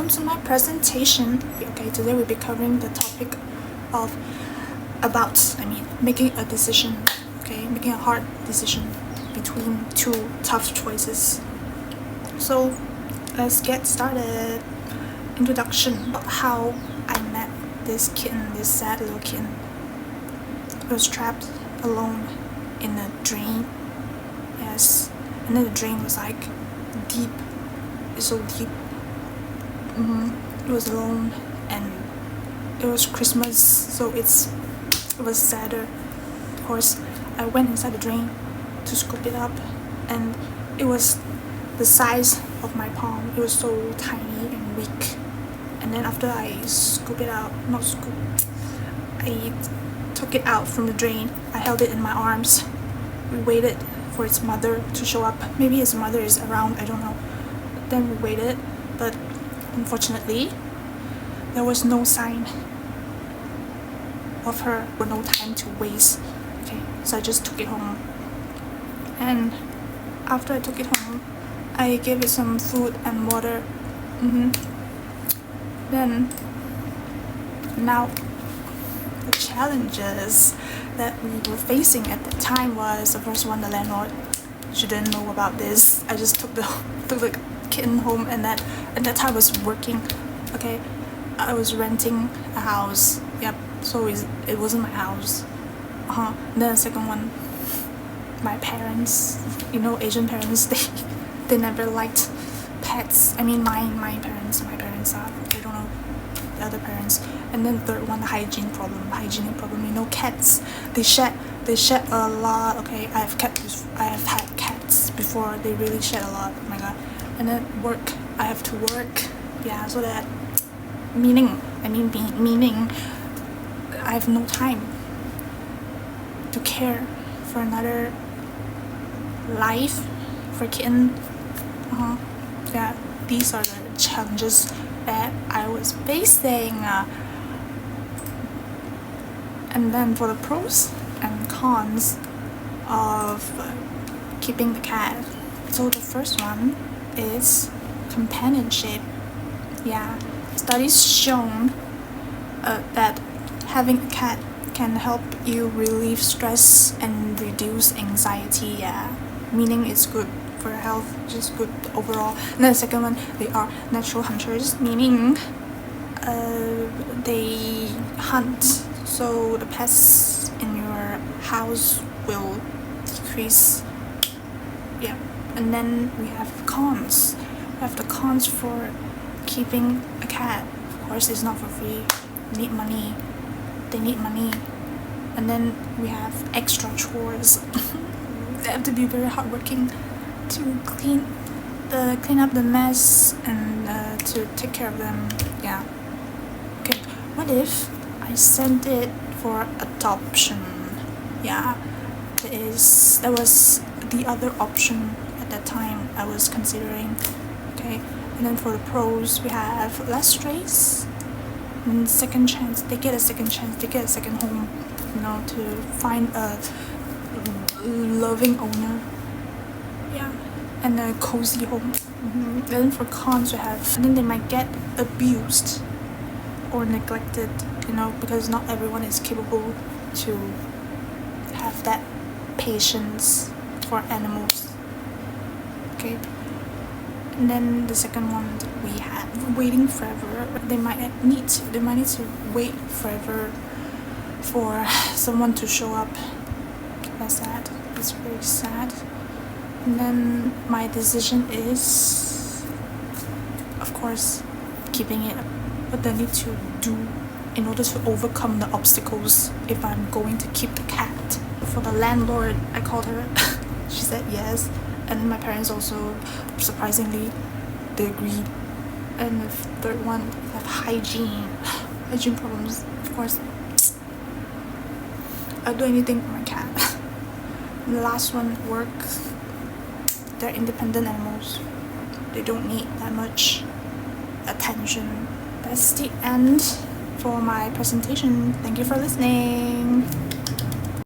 welcome to my presentation. Okay, today we'll be covering the topic of making a decision. Okay, making a hard decision between two tough choices. So let's get started. Introduction. How I met this kitten, this sad little kitten. It was trapped alone in a drain. Yes, and then the drain was like deep. It's so deep. It was alone, and it was Christmas, so it was sadder. Of course, I went inside the drain to scoop it up, and it was the size of my palm. It was so tiny and weak. And then after I I took it out from the drain. I held it in my arms. We waited for its mother to show up. Maybe its mother is around, I don't know. Then we waited, but unfortunately, there was no sign of her, or no time to waste. Okay, so I just took it home. And after I took it home, I gave it some food and water. Then, now, the challenges that we were facing at the time was, the first one, the landlord. She didn't know about this. I just took the kitten home, and that time I was working. Okay, I was renting a house. Yep, so it wasn't my house. And then the second one, my parents. You know, Asian parents, they never liked pets. I mean, my parents are. I don't know the other parents. And then third one, the hygienic problem. You know, cats, they shed a lot. Okay, I have had cats before. They really shed a lot. Oh my god. And then work. I have to work. Yeah, so that meaning I have no time to care for another life, for a kitten. Yeah, these are the challenges that I was facing. And then for the pros and cons of keeping the cat. So the first one is companionship. Yeah, studies shown that having a cat can help you relieve stress and reduce anxiety. Yeah, meaning it's good for your health, just good overall. And then the second one, they are natural hunters, meaning they hunt, so the pests in your house will decrease. Yeah. And then we have cons. We have the cons for keeping a cat. Of course, it's not for free. They need money. And then we have extra chores. They have to be very hardworking to clean up the mess and to take care of them. Yeah. Okay. What if I sent it for adoption? Yeah. That was the other option at that time I was considering. Okay. And then for the pros, we have less stress and second chance. They get a second chance. They get a second home. You know, to find a loving owner. Yeah. And a cozy home. Then for cons, we have, and then they might get abused or neglected. You know, because not everyone is capable to have that patience for animals. Okay. And then the second one, we have waiting forever. They might need to wait forever for someone to show up. That's sad. It's very sad. And then my decision is, of course, keeping it. What I need to do in order to overcome the obstacles if I'm going to keep the cat. For the landlord, I called her. She said yes. And my parents also, surprisingly, they agreed. And the third one, we have hygiene problems. Of course, I'll do anything for my cat. And the last one, work. They're independent animals. They don't need that much attention. That's the end for my presentation. Thank you for listening.